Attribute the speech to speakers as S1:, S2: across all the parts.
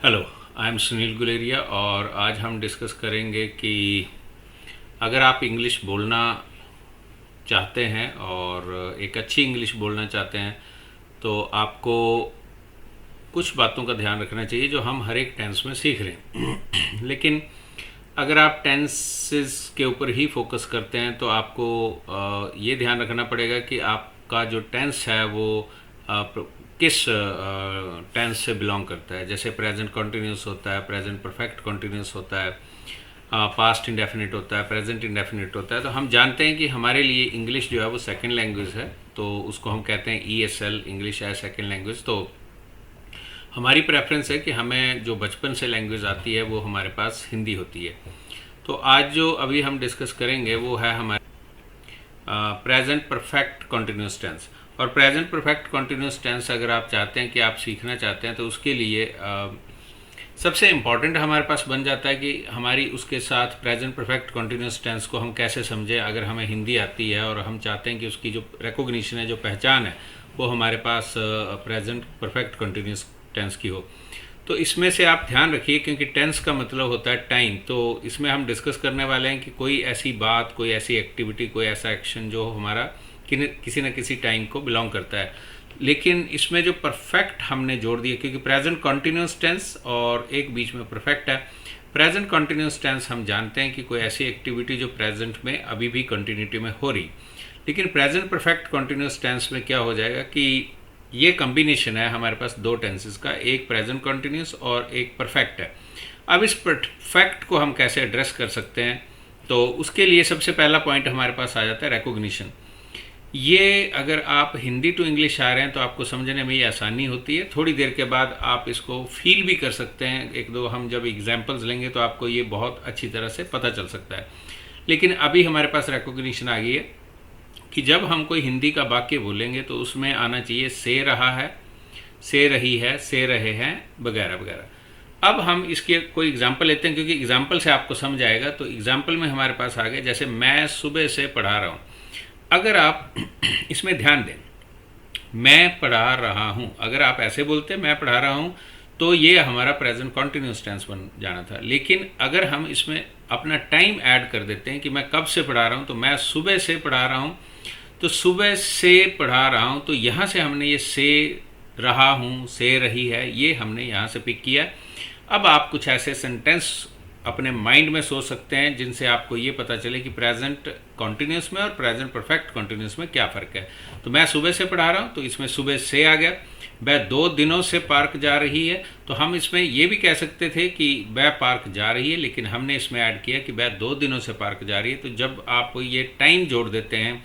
S1: Hello, I am Sunil Guleria और आज हम डिस्कस करेंगे कि अगर आप इंग्लिश बोलना चाहते हैं और एक अच्छी इंग्लिश बोलना चाहते हैं तो आपको कुछ बातों का ध्यान रखना चाहिए जो हम हर एक टेंस में सीख रहे हैं। लेकिन अगर आप टेंसेस के ऊपर ही फोकस करते हैं तो आपको ये ध्यान रखना पड़ेगा कि आपका जो टेंस है वो किस टेंस से बिलोंग करता है। जैसे प्रेजेंट कंटिन्यूस होता है, प्रेजेंट परफेक्ट कंटिन्यूस होता है, पास्ट इंडेफिनिट होता है, प्रेजेंट इंडेफिनिट होता है। तो हम जानते हैं कि हमारे लिए इंग्लिश जो है वो सेकंड लैंग्वेज है, तो उसको हम कहते हैं ESL, English as second language. तो हमारी प्रेफरेंस है कि हमें जो बचपन से लैंग्वेज आती है वो हमारे पास हिंदी होती है। तो आज जो अभी हम डिस्कस करेंगे वो है हमारे प्रेजेंट परफेक्ट कंटिन्यूस टेंस। और प्रेजेंट परफेक्ट कंटिन्यूस टेंस अगर आप चाहते हैं कि आप सीखना चाहते हैं तो उसके लिए सबसे इम्पॉर्टेंट हमारे पास बन जाता है कि हमारी उसके साथ प्रेजेंट परफेक्ट कंटिन्यूस टेंस को हम कैसे समझें। अगर हमें हिंदी आती है और हम चाहते हैं कि उसकी जो रिकॉग्निशन है, जो पहचान है, वो हमारे पास प्रेजेंट परफेक्ट कंटिन्यूस टेंस की हो। तो इसमें से आप ध्यान रखिए, क्योंकि टेंस का मतलब होता है टाइम। तो इसमें हम डिस्कस करने वाले हैं कि कोई ऐसी बात, कोई ऐसी एक्टिविटी, कोई ऐसा एक्शन जो हमारा किसी न किसी टाइम को बिलोंग करता है। लेकिन इसमें जो परफेक्ट हमने जोड़ दिया, क्योंकि प्रेजेंट कॉन्टिन्यूस टेंस और एक बीच में परफेक्ट है। प्रेजेंट कॉन्टिन्यूस टेंस हम जानते हैं कि कोई ऐसी एक्टिविटी जो प्रेजेंट में अभी भी कंटिन्यूटी में हो रही। लेकिन प्रेजेंट परफेक्ट कॉन्टिन्यूस टेंस में क्या हो जाएगा कि ये कॉम्बिनेशन है हमारे पास दो टेंसेस का, एक प्रेजेंट कॉन्टिन्यूस और एक परफेक्ट है। अब इस परफेक्ट को हम कैसे एड्रेस कर सकते हैं, तो उसके लिए सबसे पहला पॉइंट हमारे पास आ जाता है रिकॉग्निशन। ये अगर आप हिंदी टू इंग्लिश आ रहे हैं तो आपको समझने में ये आसानी होती है। थोड़ी देर के बाद आप इसको फील भी कर सकते हैं। एक दो हम जब एग्जाम्पल्स लेंगे तो आपको ये बहुत अच्छी तरह से पता चल सकता है। लेकिन अभी हमारे पास रिकॉग्निशन आ गई है कि जब हम कोई हिंदी का वाक्य बोलेंगे तो उसमें आना चाहिए से रहा है, से रही है, से रहे हैं, वगैरह वगैरह। अब हम इसके कोई एग्जाम्पल लेते हैं, क्योंकि एग्जाम्पल से आपको समझ आएगा। तो एग्जाम्पल में हमारे पास आ गया, जैसे मैं सुबह से पढ़ा रहा हूँ। अगर आप इसमें ध्यान दें, मैं पढ़ा रहा हूँ, अगर आप ऐसे बोलते हैं मैं पढ़ा रहा हूँ तो ये हमारा प्रेजेंट कॉन्टिन्यूस टेंस बन जाना था। लेकिन अगर हम इसमें अपना टाइम ऐड कर देते हैं कि मैं कब से पढ़ा रहा हूँ, तो मैं सुबह से पढ़ा रहा हूँ, तो सुबह से पढ़ा रहा हूँ, तो यहाँ से हमने ये से रहा हूँ, से रही है, ये हमने यहाँ से पिक किया। अब आप कुछ ऐसे सेंटेंस अपने माइंड में सोच सकते हैं जिनसे आपको ये पता चले कि प्रेजेंट कॉन्टिन्यूस में और प्रेजेंट परफेक्ट कॉन्टिन्यूस में क्या फ़र्क है। तो मैं सुबह से पढ़ा रहा हूँ, तो इसमें सुबह से आ गया। वह 2 दिनों से पार्क जा रही है, तो हम इसमें ये भी कह सकते थे कि वह पार्क जा रही है, लेकिन हमने इसमें ऐड किया कि वह 2 दिनों से पार्क जा रही है। तो जब आप ये टाइम जोड़ देते हैं,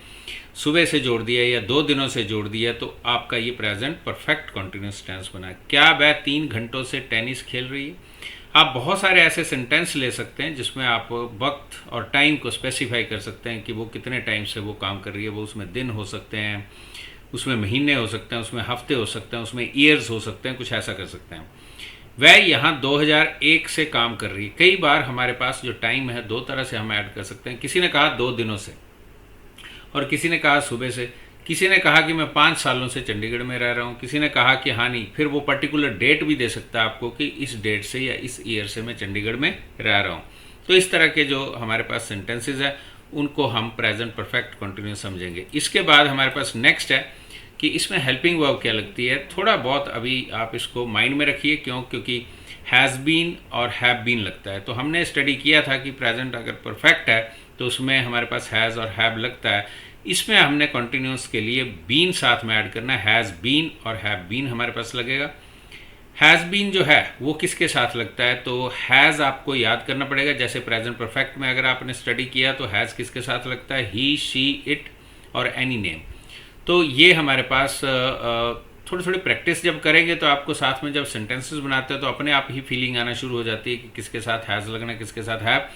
S1: सुबह से जोड़ दिया या 2 दिनों से जोड़ दिया, तो आपका ये प्रेजेंट परफेक्ट कॉन्टिन्यूस टेंस बना। क्या वह 3 घंटों से टेनिस खेल रही है। आप बहुत सारे ऐसे सेंटेंस ले सकते हैं जिसमें आप वक्त और टाइम को स्पेसिफाई कर सकते हैं कि वो कितने टाइम से वो काम कर रही है। वो उसमें दिन हो सकते हैं, उसमें महीने हो सकते हैं, उसमें हफ्ते हो सकते हैं, उसमें ईयर्स हो सकते हैं, कुछ ऐसा कर सकते हैं। वह यहाँ 2001 से काम कर रही है। कई बार हमारे पास जो टाइम है 2 तरह से हम ऐड कर सकते हैं। किसी ने कहा 2 दिनों से और किसी ने कहा सुबह से। किसी ने कहा कि मैं 5 सालों से चंडीगढ़ में रह रहा हूँ। किसी ने कहा कि हाँ नहीं, फिर वो पर्टिकुलर डेट भी दे सकता है आपको कि इस डेट से या इस ईयर से मैं चंडीगढ़ में रह रहा हूँ। तो इस तरह के जो हमारे पास सेंटेंसेस है उनको हम प्रेजेंट परफेक्ट कंटिन्यूस समझेंगे। इसके बाद हमारे पास नेक्स्ट है कि इसमें हेल्पिंग वर्ब क्या लगती है। थोड़ा बहुत अभी आप इसको माइंड में रखिए, क्योंकि हैज़ बीन और हैव बीन लगता है। तो हमने स्टडी किया था कि प्रेजेंट अगर परफेक्ट है तो उसमें हमारे पास हैज़ और हैव लगता है। इसमें हमने कंटिन्यूस के लिए बीन साथ में ऐड करना है। हैज़ बीन और हैव बीन हमारे पास लगेगा। हैज़ बीन जो है वो किसके साथ लगता है, तो हैज़ आपको याद करना पड़ेगा। जैसे प्रेजेंट परफेक्ट में अगर आपने स्टडी किया तो हैज़ किसके साथ लगता है, ही, शी, इट और एनी नेम। तो ये हमारे पास थोड़ी थोड़ी प्रैक्टिस जब करेंगे तो आपको साथ में जब सेंटेंसेस बनाते हैं तो अपने आप ही फीलिंग आना शुरू हो जाती है कि किसके साथ हैज़ लगना, किसके साथ हैव।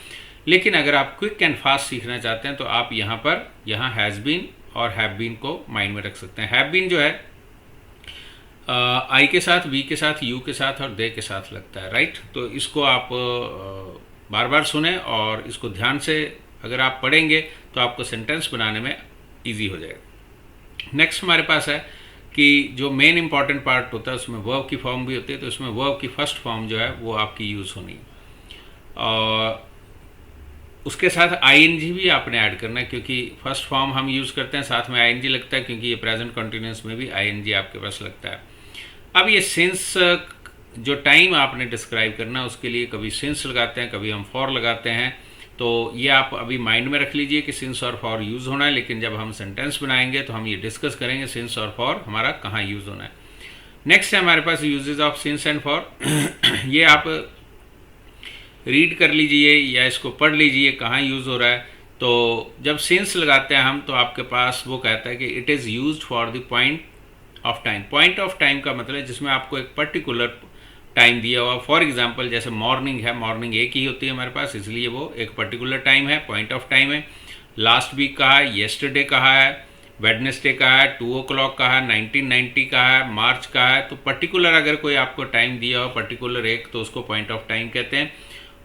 S1: लेकिन अगर आप क्विक एंड फास्ट सीखना चाहते हैं तो आप यहाँ हैज़ बीन और हैव बीन को माइंड में रख सकते हैं। हैव बीन जो है आई के साथ, वी के साथ, यू के साथ और दे के साथ लगता है, राइट। तो इसको आप बार बार सुने और इसको ध्यान से अगर आप पढ़ेंगे तो आपको सेंटेंस बनाने में ईजी हो जाएगा। नेक्स्ट हमारे पास है कि जो मेन इंपॉर्टेंट पार्ट होता है उसमें वर्ब की फॉर्म भी होती है, तो इसमें वर्ब की फर्स्ट फॉर्म जो है वो आपकी यूज़ होनी और उसके साथ आईएनजी भी आपने ऐड करना है, क्योंकि फर्स्ट फॉर्म हम यूज़ करते हैं साथ में आईएनजी लगता है, क्योंकि ये प्रेजेंट कंटिन्यूअस में भी आईएनजी आपके पास लगता है। अब ये सिंस जो टाइम आपने डिस्क्राइब करना है उसके लिए कभी सिंस लगाते हैं, कभी हम फॉर लगाते हैं, तो ये आप अभी माइंड में रख लीजिए कि सिंस और फॉर यूज़ होना है, लेकिन जब हम सेंटेंस बनाएंगे तो हम ये डिस्कस करेंगे सिंस और फॉर हमारा कहाँ यूज़ होना है। नेक्स्ट है हमारे पास usages of since and for. ये आप रीड कर लीजिए या इसको पढ़ लीजिए कहाँ यूज़ हो रहा है। तो जब सिंस लगाते हैं हम तो आपके पास वो कहता है कि it is used for the point of time. Point of time का मतलब है जिसमें आपको एक पर्टिकुलर टाइम दिया हुआ। फॉर एग्जांपल जैसे मॉर्निंग है, मॉर्निंग एक ही होती है हमारे पास, इसलिए वो एक पर्टिकुलर टाइम है, पॉइंट ऑफ टाइम है। लास्ट वीक कहा है, येस्टरडे कहा है, वेडनेसडे कहा है, 2 o'clock कहा है, 1990 कहा है, मार्च कहा है। तो पर्टिकुलर अगर कोई आपको टाइम दिया हो पर्टिकुलर एक, तो उसको पॉइंट ऑफ टाइम कहते हैं।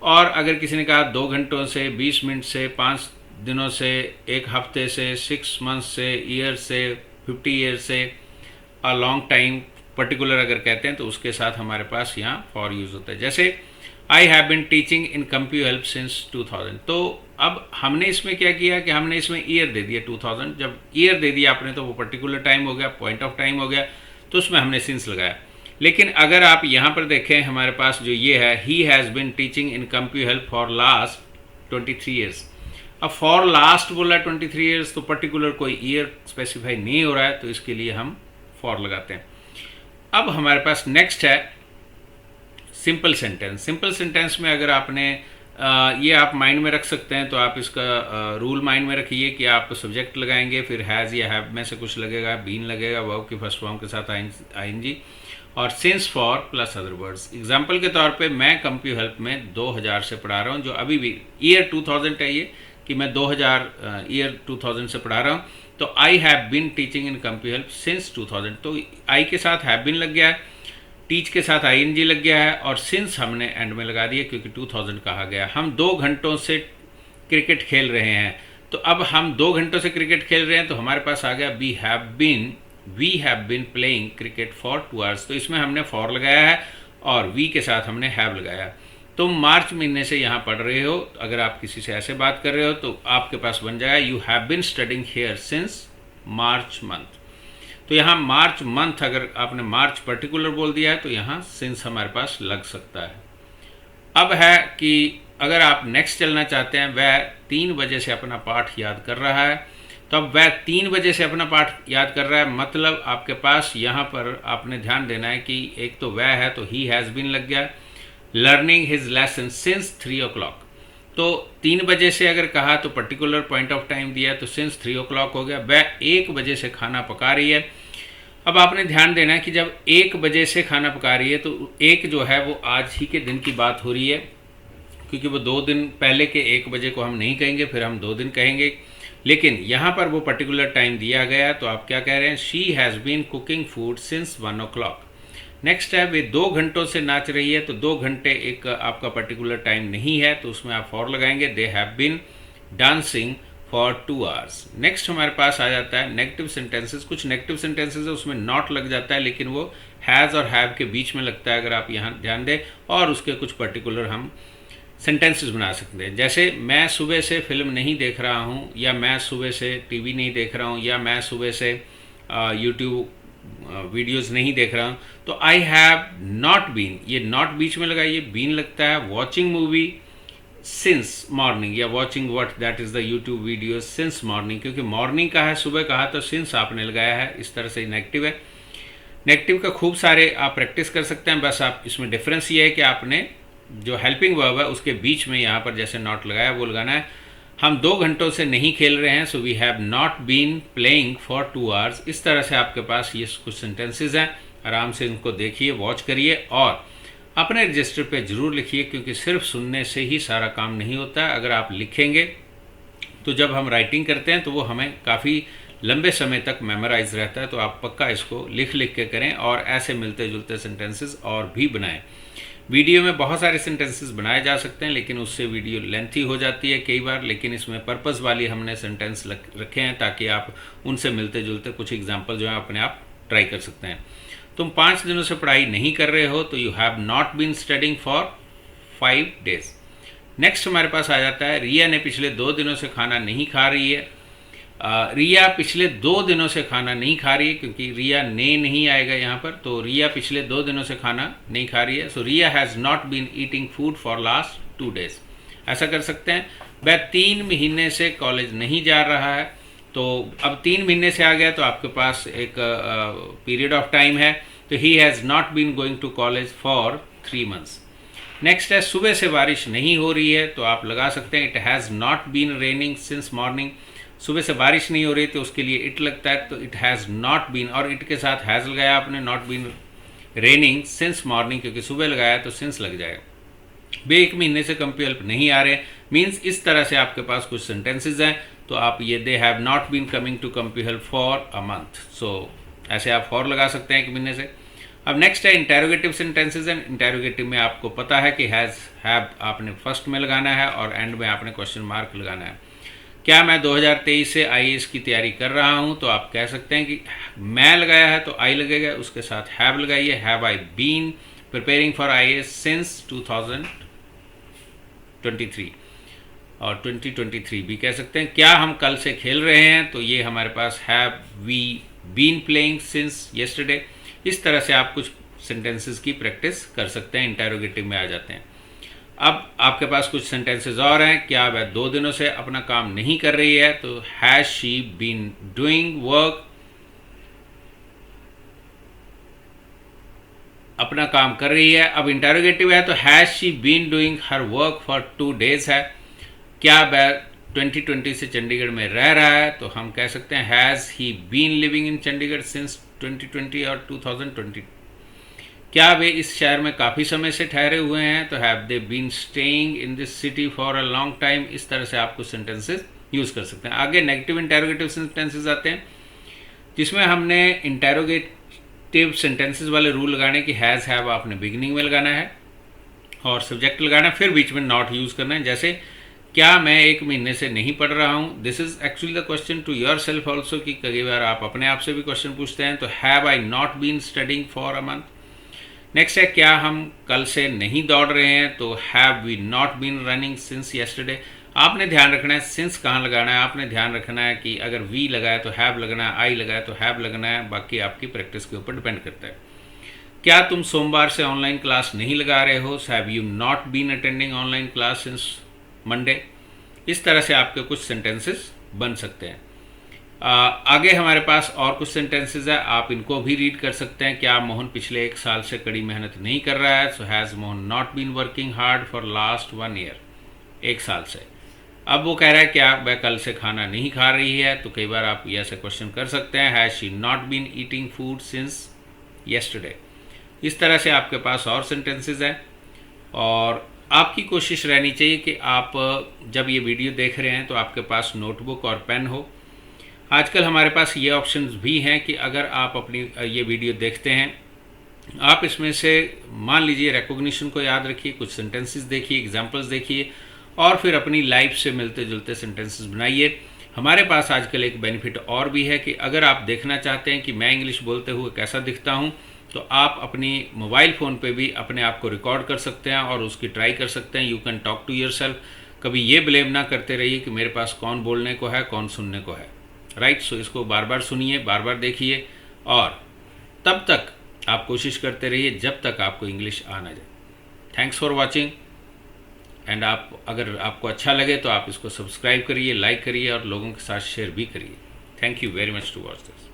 S1: और अगर किसी ने कहा 2 घंटों से, 20 मिनट से, 5 दिनों से, 1 हफ्ते से, 6 मंथ से, ईयर से, 50 ईयर से, अ लॉन्ग टाइम पर्टिकुलर अगर कहते हैं तो उसके साथ हमारे पास यहाँ फॉर यूज़ होता है। जैसे I have been teaching in CompuHelp since 2000। तो अब हमने इसमें क्या किया कि हमने इसमें ईयर दे दिया 2000। जब ईयर दे दिया आपने तो वो पर्टिकुलर टाइम हो गया, पॉइंट ऑफ टाइम हो गया, तो उसमें हमने सिंस लगाया। लेकिन अगर आप यहाँ पर देखें हमारे पास जो ये है, he has been teaching in CompuHelp for last 23 years. अब फॉर लास्ट बोला 23 ईयर्स, तो पर्टिकुलर कोई ईयर स्पेसिफाई नहीं हो रहा है, तो इसके लिए हम फॉर लगाते हैं। अब हमारे पास नेक्स्ट है सिंपल सेंटेंस। सिंपल सेंटेंस में अगर आपने ये आप माइंड में रख सकते हैं, तो आप इसका रूल माइंड में रखिए कि आप सब्जेक्ट लगाएंगे, फिर हैज़ या हैव में से कुछ लगेगा, बीन लगेगा, वर्ब की फर्स्ट फॉर्म के साथ आईएनजी, और since for plus other words. Example के तौर पे मैं CompuHelp में 2000 से पढ़ा रहा हूँ, जो अभी भी ईयर 2000 है ये, कि मैं 2000 से पढ़ा रहा हूँ। तो I have been teaching in CompuHelp since 2000। तो आई के साथ हैव बिन लग गया है, टीच के साथ आईएनजी लग गया है, और सिंस हमने एंड में लगा दिया क्योंकि 2000 कहा गया। हम 2 घंटों से क्रिकेट खेल रहे हैं, तो अब हम 2 घंटों से क्रिकेट खेल रहे हैं, तो हमारे पास आ गया we have been playing cricket for 2 hours। तो इसमें हमने फॉर लगाया है और वी के साथ हमने हैव लगाया। तुम मार्च महीने से यहाँ पढ़ रहे हो, अगर आप किसी से ऐसे बात कर रहे हो तो आपके पास बन जाएगा you have been studying here since March month. तो यहाँ मार्च मंथ अगर आपने मार्च पर्टिकुलर बोल दिया है तो यहाँ सिंस हमारे पास लग सकता है। अब है कि अगर आप नेक्स्ट चलना चाहते हैं, वह 3 बजे से अपना पाठ याद कर रहा है, तो अब वह 3 बजे से अपना पाठ याद कर रहा है, मतलब आपके पास यहाँ पर आपने ध्यान देना है कि एक तो वह है तो ही हैज़ बिन लग गया, learning his lesson since 3 o'clock। तो 3 बजे से अगर कहा तो पर्टिकुलर पॉइंट ऑफ टाइम दिया, तो सिंस 3 o'clock हो गया। वह 1 बजे से खाना पका रही है। अब आपने ध्यान देना है कि जब 1 बजे से खाना पका रही है तो एक जो है वो आज ही के दिन की बात हो रही है, क्योंकि वो 2 दिन पहले के 1 बजे को हम नहीं कहेंगे, फिर हम 2 दिन कहेंगे। लेकिन यहाँ पर वो पर्टिकुलर टाइम दिया गया, तो आप क्या कह रहे हैं, she has been cooking food since 1 o'clock। Next है वे 2 घंटों से नाच रही है, तो 2 घंटे एक आपका पर्टिकुलर टाइम नहीं है, तो उसमें आप फॉर लगाएंगे। They have been dancing for 2 hours। Next हमारे पास आ जाता है नेगेटिव सेंटेंसेस। कुछ नेगेटिव सेंटेंसेस है उसमें नॉट लग जाता है, लेकिन वो हैज़ और हैव के बीच में लगता है, अगर आप यहाँ ध्यान दें, और उसके कुछ पर्टिकुलर हम सेंटेंसेस बना सकते हैं। जैसे मैं सुबह से फिल्म नहीं देख रहा हूँ, या मैं सुबह से टीवी नहीं देख रहा हूँ, या मैं सुबह से यूट्यूब वीडियोस नहीं देख रहा हूँ। तो आई हैव नॉट बीन, ये नॉट बीच में लगा, ये बीन लगता है। वॉचिंग मूवी सिंस मॉर्निंग, या watching what that is the YouTube video since morning, क्योंकि मॉर्निंग का है, सुबह कहा, तो सिंस आपने लगाया है। इस तरह से नेगेटिव है। नेगेटिव का खूब सारे आप प्रैक्टिस कर सकते हैं, बस आप इसमें डिफरेंस ये है कि आपने जो हेल्पिंग वर्ब है उसके बीच में यहाँ पर जैसे नॉट लगाया वो लगाना है। हम 2 घंटों से नहीं खेल रहे हैं, so we have not been playing for 2 hours। इस तरह से आपके पास ये कुछ सेंटेंसेस हैं, आराम से इनको देखिए, वॉच करिए और अपने रजिस्टर पे ज़रूर लिखिए, क्योंकि सिर्फ सुनने से ही सारा काम नहीं होता है। अगर आप लिखेंगे तो जब हम राइटिंग करते हैं तो वो हमें काफ़ी लंबे समय तक मेमोराइज रहता है। तो आप पक्का इसको लिख के करें और ऐसे मिलते जुलते सेंटेंसेस और भी बनाएं। वीडियो में बहुत सारे सेंटेंसेस बनाए जा सकते हैं, लेकिन उससे वीडियो लेंथी हो जाती है कई बार, लेकिन इसमें पर्पस वाली हमने सेंटेंस रखे हैं ताकि आप उनसे मिलते जुलते कुछ एग्जाम्पल जो है अपने आप ट्राई कर सकते हैं। तुम 5 दिनों से पढ़ाई नहीं कर रहे हो तो you have not been studying for 5 days। Next हमारे पास आ जाता है रिया ने पिछले 2 दिनों से खाना नहीं खा रही है। रिया पिछले 2 दिनों से खाना नहीं खा रही है, क्योंकि रिया ने नहीं आएगा यहाँ पर, तो रिया पिछले 2 दिनों से खाना नहीं खा रही है। So Riya has not been eating food for last 2 days। ऐसा कर सकते हैं, वह 3 महीने से कॉलेज नहीं जा रहा है। तो अब 3 महीने से आ गया तो आपके पास एक पीरियड ऑफ टाइम है, तो he has not been going to college for 3 months। Next है सुबह से बारिश नहीं हो रही है, तो आप लगा सकते हैं it has not been raining since morning. सुबह से बारिश नहीं हो रही तो उसके लिए इट लगता है, तो इट हैज़ नॉट बीन, और इट के साथ हैज़ लगाया आपने, not been raining since morning, क्योंकि सुबह लगाया तो सिंस लग जाएगा। वे 1 महीने से कंपी हेल्प नहीं आ रहे, मीन्स इस तरह से आपके पास कुछ सेंटेंसेज हैं, तो आप ये they have not been coming to कंपी help for a month. So ऐसे आप फॉर लगा सकते हैं 1 महीने से। अब नेक्स्ट है इंटेरोगेटिव सेंटेंसेज हैं। इंटेरोगेटिव में आपको पता है कि हैज़ हैव आपने फर्स्ट में लगाना है और एंड में आपने क्वेश्चन मार्क लगाना है। क्या मैं 2023 से IAS की तैयारी कर रहा हूं, तो आप कह सकते हैं कि मैं लगाया है तो आई लगेगा, उसके साथ हैव लगाइए, have I been preparing for IAS since 2023, और 2023 भी कह सकते हैं। क्या हम कल से खेल रहे हैं, तो ये हमारे पास have we been playing since yesterday. इस तरह से आप कुछ सेंटेंसेस की प्रैक्टिस कर सकते हैं, इंटेरोगेटिव में आ जाते हैं। अब आपके पास कुछ सेंटेंसेस और हैं। क्या वह 2 दिनों से अपना काम नहीं कर रही है, तो has she been doing work, अपना काम कर रही है। अब इंटेरोगेटिव है तो has she been doing her work for 2 days है। क्या वह 2020 से चंडीगढ़ में रह रहा है, तो हम कह सकते हैं has he been living in Chandigarh since 2020 और 2020। क्या वे इस शहर में काफ़ी समय से ठहरे हुए हैं, तो have they been staying in this city for a long time. इस तरह से आप कुछ सेंटेंसेस यूज़ कर सकते हैं। आगे नेगेटिव इंटेरोगेटिव सेंटेंसेस आते हैं, जिसमें हमने इंटेरोगेटिव सेंटेंसेस वाले रूल लगाने की हैज़ हैव आपने बिगिनिंग में लगाना है और सब्जेक्ट लगाना है, फिर बीच में नॉट यूज़ करना है। जैसे क्या मैं 1 महीने से नहीं पढ़ रहा हूँ, this is actually the question to yourself also, कि कई बार आप अपने आप से भी क्वेश्चन पूछते हैं। तो have I not been studying for a month. Next है क्या हम कल से नहीं दौड़ रहे हैं, तो have we not been running since yesterday. आपने ध्यान रखना है सिंस कहाँ लगाना है, आपने ध्यान रखना है कि अगर वी लगाए तो हैव लगना है, आई लगाए तो हैव लगना है, बाकी आपकी प्रैक्टिस के ऊपर डिपेंड करता है। क्या तुम सोमवार से ऑनलाइन क्लास नहीं लगा रहे हो, have you not been attending online class since Monday. इस तरह से आपके कुछ सेंटेंसेस बन सकते हैं। आगे हमारे पास और कुछ सेंटेंसेस है, आप इनको भी रीड कर सकते हैं। क्या मोहन पिछले 1 साल से कड़ी मेहनत नहीं कर रहा है, so has Mohan not been working hard for last 1 year, 1 साल से। अब वो कह रहा है क्या वह कल से खाना नहीं खा रही है, तो कई बार आप ऐसे क्वेश्चन कर सकते हैं, has she not been eating food since yesterday. इस तरह से आपके पास और सेंटेंसेस हैं, और आपकी कोशिश रहनी चाहिए कि आप जब ये वीडियो देख रहे हैं तो आपके पास नोटबुक और पेन हो। आजकल हमारे पास ये ऑप्शंस भी हैं कि अगर आप अपनी ये वीडियो देखते हैं, आप इसमें से मान लीजिए रिकॉग्निशन को याद रखिए, कुछ सेंटेंसेस देखिए, एग्जांपल्स देखिए, और फिर अपनी लाइफ से मिलते जुलते सेंटेंसेस बनाइए। हमारे पास आजकल एक बेनिफिट और भी है कि अगर आप देखना चाहते हैं कि मैं इंग्लिश बोलते हुए कैसा दिखता हूँ, तो आप अपनी मोबाइल फ़ोन पे भी अपने आप को रिकॉर्ड कर सकते हैं और उसकी ट्राई कर सकते हैं। You can talk to yourself. कभी ये ब्लेम ना करते रहिए कि मेरे पास कौन बोलने को है, कौन सुनने को है, राइट। सो इसको बार बार सुनिए, बार बार देखिए, और तब तक आप कोशिश करते रहिए जब तक आपको इंग्लिश आ ना जाए। थैंक्स फॉर वॉचिंग, एंड आप अगर आपको अच्छा लगे तो आप इसको सब्सक्राइब करिए, लाइक करिए और लोगों के साथ शेयर भी करिए। Thank you very much to watch this.